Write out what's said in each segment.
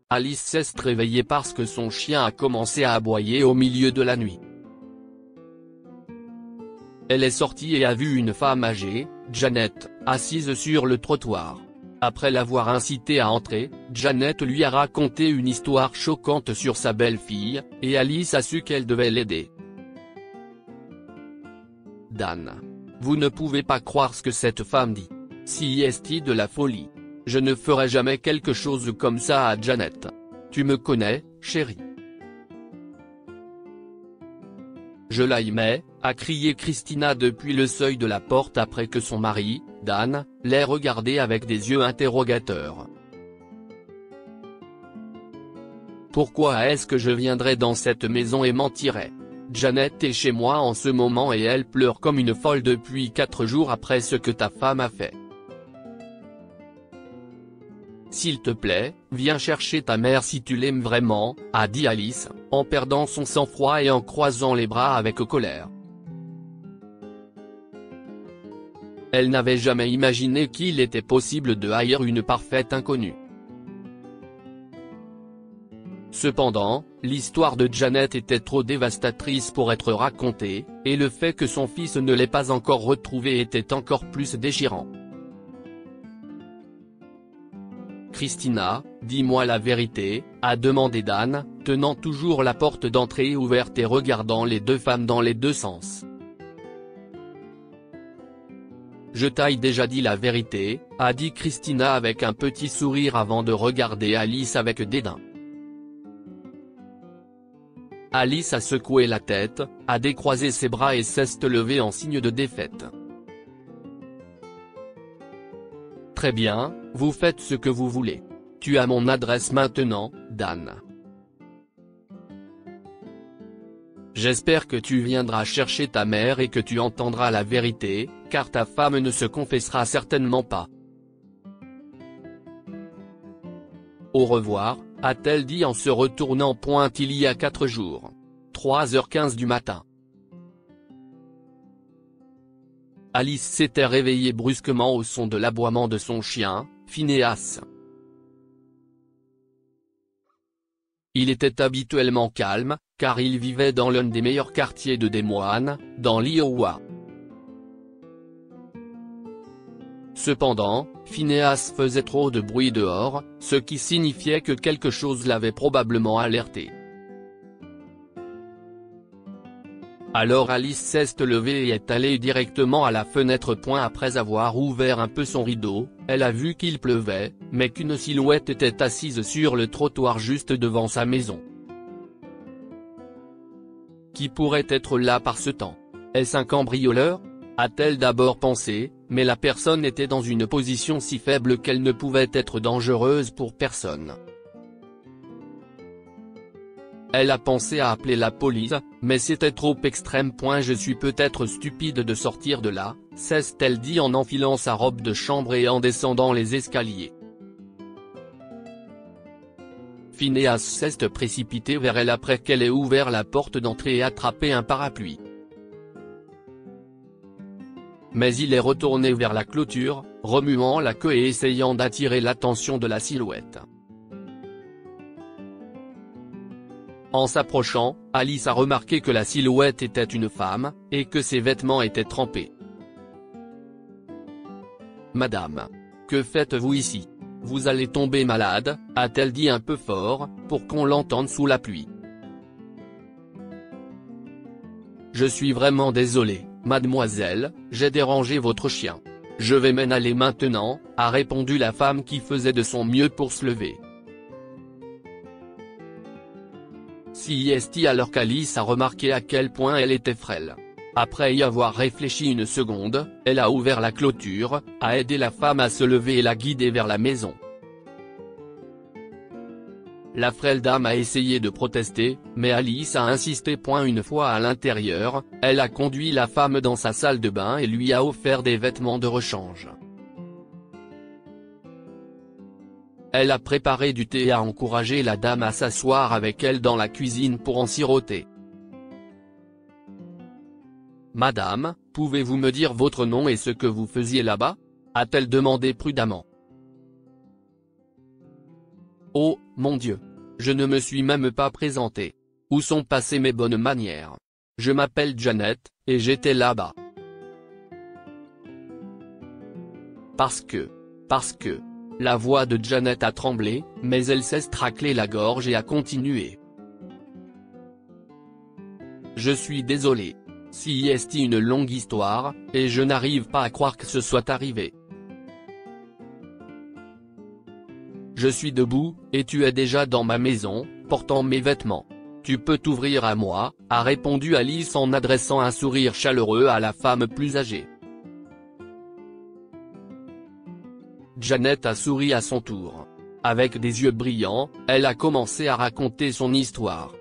Alice s'est réveillée parce que son chien a commencé à aboyer au milieu de la nuit. Elle est sortie et a vu une femme âgée, Janet, assise sur le trottoir. Après l'avoir incitée à entrer, Janet lui a raconté une histoire choquante sur sa belle-fille, et Alice a su qu'elle devait l'aider. Dan. Vous ne pouvez pas croire ce que cette femme dit. Si est de la folie. Je ne ferai jamais quelque chose comme ça à Janet. Tu me connais, chérie. Je l'aimais, a crié Christina depuis le seuil de la porte après que son mari, Dan, l'ait regardée avec des yeux interrogateurs. Pourquoi est-ce que je viendrais dans cette maison et mentirais? Janet est chez moi en ce moment et elle pleure comme une folle depuis 4 jours après ce que ta femme a fait. S'il te plaît, viens chercher ta mère si tu l'aimes vraiment, a dit Alice, en perdant son sang-froid et en croisant les bras avec colère. Elle n'avait jamais imaginé qu'il était possible de haïr une parfaite inconnue. Cependant, l'histoire de Janet était trop dévastatrice pour être racontée, et le fait que son fils ne l'ait pas encore retrouvée était encore plus déchirant. Christina, dis-moi la vérité, a demandé Dan, tenant toujours la porte d'entrée ouverte et regardant les deux femmes dans les deux sens. Je t'ai déjà dit la vérité, a dit Christina avec un petit sourire avant de regarder Alice avec dédain. Alice a secoué la tête, a décroisé ses bras et s'est levée en signe de défaite. Très bien, vous faites ce que vous voulez. Tu as mon adresse maintenant, Dan. J'espère que tu viendras chercher ta mère et que tu entendras la vérité, car ta femme ne se confessera certainement pas. Au revoir, a-t-elle dit en se retournant pointe il y a 4 jours. 3h15 du matin. Alice s'était réveillée brusquement au son de l'aboiement de son chien, Phineas. Il était habituellement calme, car il vivait dans l'un des meilleurs quartiers de Des Moines, dans l'Iowa. Cependant, Phineas faisait trop de bruit dehors, ce qui signifiait que quelque chose l'avait probablement alerté. Alors Alice s'est levée et est allée directement à la fenêtre. Après avoir ouvert un peu son rideau, elle a vu qu'il pleuvait, mais qu'une silhouette était assise sur le trottoir juste devant sa maison. Qui pourrait être là par ce temps? Est-ce un cambrioleur? A-t-elle d'abord pensé, mais la personne était dans une position si faible qu'elle ne pouvait être dangereuse pour personne. Elle a pensé à appeler la police, mais c'était trop extrême. Je suis peut-être stupide de sortir de là, s'est-elle dit en enfilant sa robe de chambre et en descendant les escaliers. Phineas s'est précipité vers elle après qu'elle ait ouvert la porte d'entrée et attrapé un parapluie. Mais il est retourné vers la clôture, remuant la queue et essayant d'attirer l'attention de la silhouette. En s'approchant, Alice a remarqué que la silhouette était une femme, et que ses vêtements étaient trempés. « Madame. Que faites-vous ici? Vous allez tomber malade, a-t-elle dit un peu fort, pour qu'on l'entende sous la pluie. « Je suis vraiment désolé, mademoiselle, j'ai dérangé votre chien. Je vais m'en aller maintenant, a répondu la femme qui faisait de son mieux pour se lever. Si est alors qu'Alice a remarqué à quel point elle était frêle. Après y avoir réfléchi une seconde, elle a ouvert la clôture, a aidé la femme à se lever et l'a guidée vers la maison. La frêle dame a essayé de protester, mais Alice a insisté. Une fois à l'intérieur, elle a conduit la femme dans sa salle de bain et lui a offert des vêtements de rechange. Elle a préparé du thé et a encouragé la dame à s'asseoir avec elle dans la cuisine pour en siroter. « Madame, pouvez-vous me dire votre nom et ce que vous faisiez là-bas » a-t-elle demandé prudemment. « Oh, mon Dieu! Je ne me suis même pas présenté. Où sont passées mes bonnes manières? Je m'appelle Janet, et j'étais là-bas. Parce que. La voix de Janet a tremblé, mais elle s'est raclée la gorge et a continué. Je suis désolé. C'est une longue histoire, et je n'arrive pas à croire que ce soit arrivé. Je suis debout, et tu es déjà dans ma maison, portant mes vêtements. Tu peux t'ouvrir à moi, a répondu Alice en adressant un sourire chaleureux à la femme plus âgée. Janet a souri à son tour. Avec des yeux brillants, elle a commencé à raconter son histoire.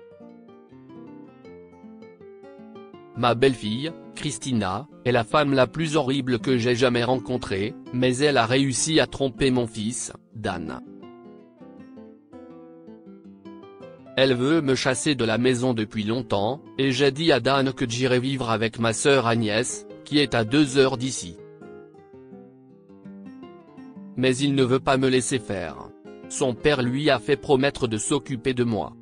Ma belle-fille, Christina, est la femme la plus horrible que j'ai jamais rencontrée, mais elle a réussi à tromper mon fils, Dan. Elle veut me chasser de la maison depuis longtemps, et j'ai dit à Dan que j'irai vivre avec ma sœur Agnès, qui est à 2 heures d'ici. Mais il ne veut pas me laisser faire. Son père lui a fait promettre de s'occuper de moi.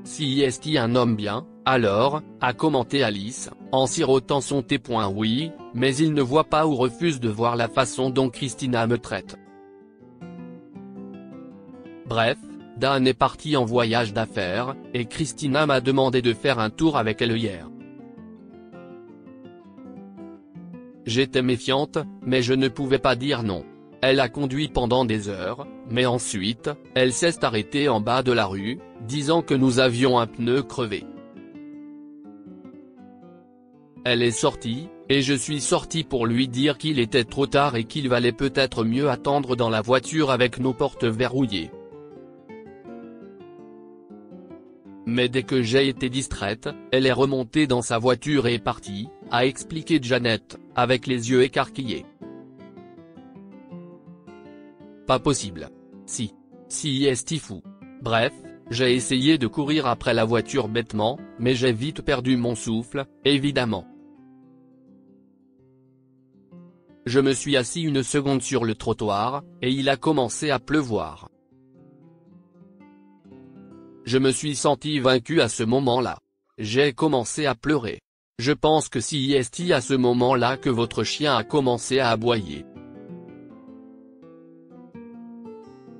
Si est un homme bien, alors, a commenté Alice, en sirotant son thé. Oui, mais il ne voit pas ou refuse de voir la façon dont Christina me traite. Bref, Dan est parti en voyage d'affaires, et Christina m'a demandé de faire un tour avec elle hier. J'étais méfiante, mais je ne pouvais pas dire non. Elle a conduit pendant des heures, mais ensuite, elle s'est arrêtée en bas de la rue, disant que nous avions un pneu crevé. Elle est sortie, et je suis sorti pour lui dire qu'il était trop tard et qu'il valait peut-être mieux attendre dans la voiture avec nos portes verrouillées. Mais dès que j'ai été distraite, elle est remontée dans sa voiture et est partie, a expliqué Janet, avec les yeux écarquillés. Pas possible. Si est fou. Bref, j'ai essayé de courir après la voiture bêtement, mais j'ai vite perdu mon souffle, évidemment. Je me suis assis une seconde sur le trottoir, et il a commencé à pleuvoir. Je me suis senti vaincu à ce moment-là. J'ai commencé à pleurer. Je pense que c'est à ce moment-là que votre chien a commencé à aboyer.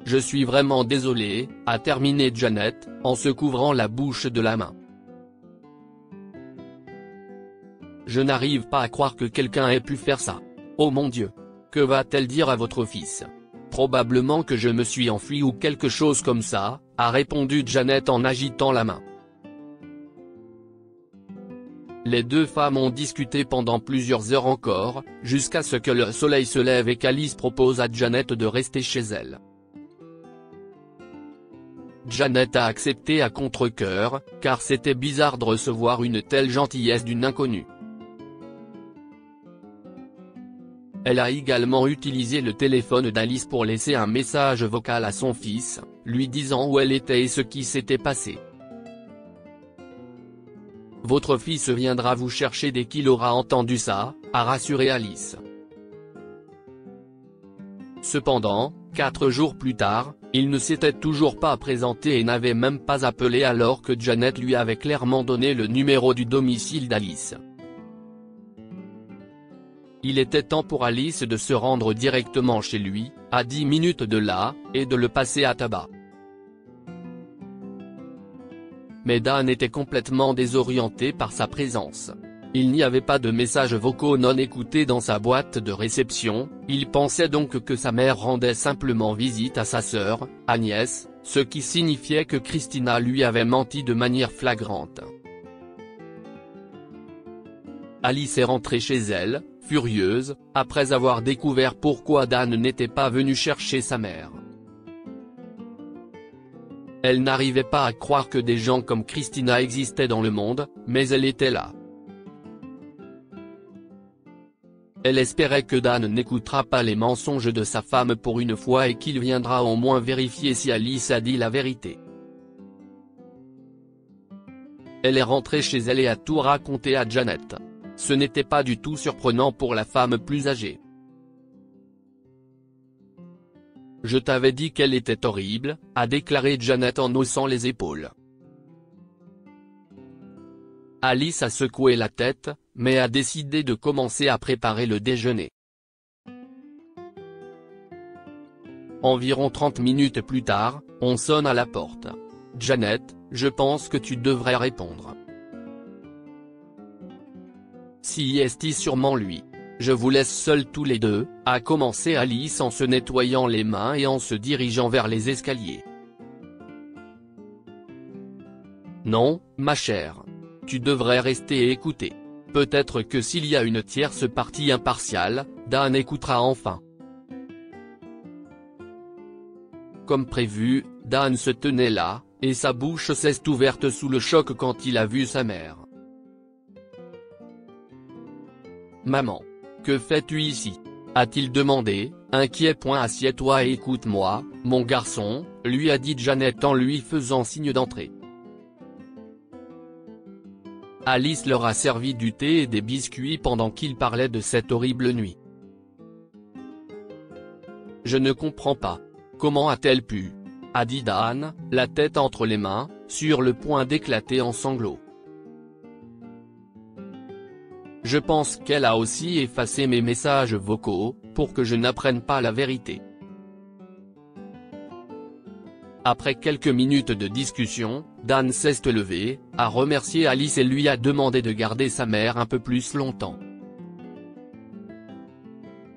Je suis vraiment désolé, a terminé Janet, en se couvrant la bouche de la main. Je n'arrive pas à croire que quelqu'un ait pu faire ça. Oh mon Dieu! Que va-t-elle dire à votre fils? Probablement que je me suis enfui ou quelque chose comme ça, a répondu Janet en agitant la main. Les deux femmes ont discuté pendant plusieurs heures encore, jusqu'à ce que le soleil se lève et qu'Alice propose à Janet de rester chez elle. Janet a accepté à contre-cœur, car c'était bizarre de recevoir une telle gentillesse d'une inconnue. Elle a également utilisé le téléphone d'Alice pour laisser un message vocal à son fils, lui disant où elle était et ce qui s'était passé. Votre fils viendra vous chercher dès qu'il aura entendu ça, a rassuré Alice. Cependant, 4 jours plus tard, il ne s'était toujours pas présenté et n'avait même pas appelé alors que Janet lui avait clairement donné le numéro du domicile d'Alice. Il était temps pour Alice de se rendre directement chez lui, à 10 minutes de là, et de le passer à tabac. Mais Dan était complètement désorienté par sa présence. Il n'y avait pas de messages vocaux non écoutés dans sa boîte de réception, il pensait donc que sa mère rendait simplement visite à sa sœur, Agnès, ce qui signifiait que Christina lui avait menti de manière flagrante. Alice est rentrée chez elle, furieuse, après avoir découvert pourquoi Dan n'était pas venu chercher sa mère. Elle n'arrivait pas à croire que des gens comme Christina existaient dans le monde, mais elle était là. Elle espérait que Dan n'écoutera pas les mensonges de sa femme pour une fois et qu'il viendra au moins vérifier si Alice a dit la vérité. Elle est rentrée chez elle et a tout raconté à Janet. Ce n'était pas du tout surprenant pour la femme plus âgée. Je t'avais dit qu'elle était horrible, a déclaré Janet en haussant les épaules. Alice a secoué la tête, mais a décidé de commencer à préparer le déjeuner. Environ 30 minutes plus tard, on sonne à la porte. Janet, je pense que tu devrais répondre. Si est sûrement lui. Je vous laisse seuls tous les deux, a commencé Alice en se nettoyant les mains et en se dirigeant vers les escaliers. Non, ma chère. Tu devrais rester et écouter. Peut-être que s'il y a une tierce partie impartiale, Dan écoutera enfin. Comme prévu, Dan se tenait là, et sa bouche s'est ouverte sous le choc quand il a vu sa mère. « Maman. Que fais-tu ici ?» a-t-il demandé, inquiet. « Assieds-toi et écoute-moi, mon garçon », lui a dit Janet en lui faisant signe d'entrer. Alice leur a servi du thé et des biscuits pendant qu'ils parlaient de cette horrible nuit. « Je ne comprends pas. Comment a-t-elle pu ?» a dit Dan, la tête entre les mains, sur le point d'éclater en sanglots. Je pense qu'elle a aussi effacé mes messages vocaux, pour que je n'apprenne pas la vérité. Après quelques minutes de discussion, Dan s'est levé, a remercié Alice et lui a demandé de garder sa mère un peu plus longtemps.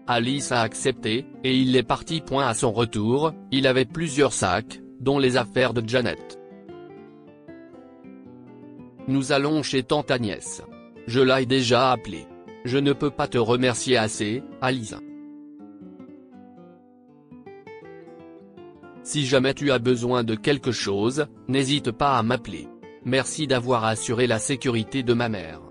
Alice a accepté, et il est parti. À son retour, il avait plusieurs sacs, dont les affaires de Janet. Nous allons chez tante Agnès. Je l'ai déjà appelée. Je ne peux pas te remercier assez, Alice. Si jamais tu as besoin de quelque chose, n'hésite pas à m'appeler. Merci d'avoir assuré la sécurité de ma mère.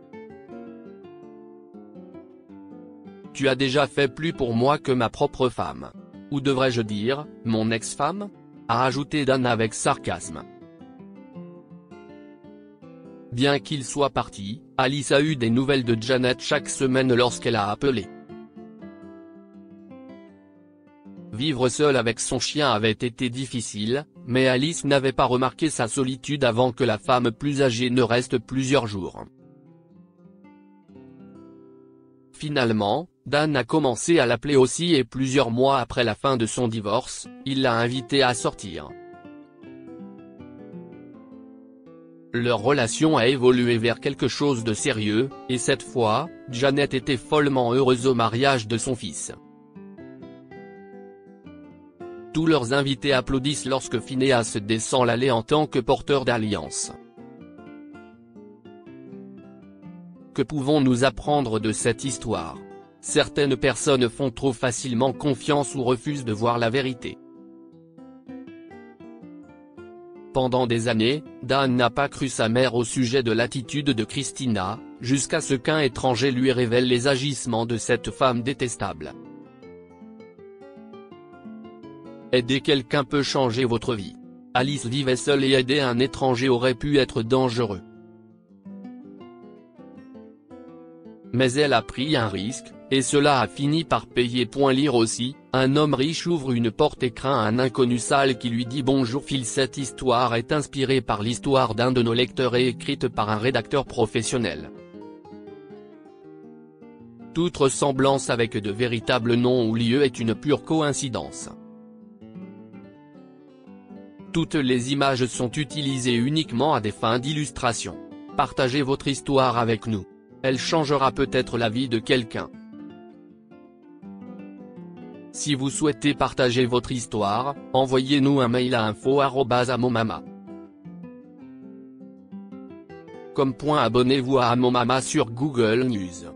Tu as déjà fait plus pour moi que ma propre femme. Ou devrais-je dire, mon ex-femme ? A ajouté Dan avec sarcasme. Bien qu'il soit parti, Alice a eu des nouvelles de Janet chaque semaine lorsqu'elle a appelé. Vivre seule avec son chien avait été difficile, mais Alice n'avait pas remarqué sa solitude avant que la femme plus âgée ne reste plusieurs jours. Finalement, Dan a commencé à l'appeler aussi et plusieurs mois après la fin de son divorce, il l'a invitée à sortir. Leur relation a évolué vers quelque chose de sérieux, et cette fois, Janet était follement heureuse au mariage de son fils. Tous leurs invités applaudissent lorsque Phineas descend l'allée en tant que porteur d'alliance. Que pouvons-nous apprendre de cette histoire ? Certaines personnes font trop facilement confiance ou refusent de voir la vérité. Pendant des années, Dan n'a pas cru sa mère au sujet de l'attitude de Christina, jusqu'à ce qu'un étranger lui révèle les agissements de cette femme détestable. Aider quelqu'un peut changer votre vie. Alice vivait seule et aider un étranger aurait pu être dangereux. Mais elle a pris un risque, et cela a fini par payer. Lire aussi, un homme riche ouvre une porte et craint un inconnu sale qui lui dit bonjour. Cette histoire est inspirée par l'histoire d'un de nos lecteurs et écrite par un rédacteur professionnel. Toute ressemblance avec de véritables noms ou lieux est une pure coïncidence. Toutes les images sont utilisées uniquement à des fins d'illustration. Partagez votre histoire avec nous. Elle changera peut-être la vie de quelqu'un. Si vous souhaitez partager votre histoire, envoyez-nous un mail à info@amomama.com. Abonnez-vous à Amomama sur Google News.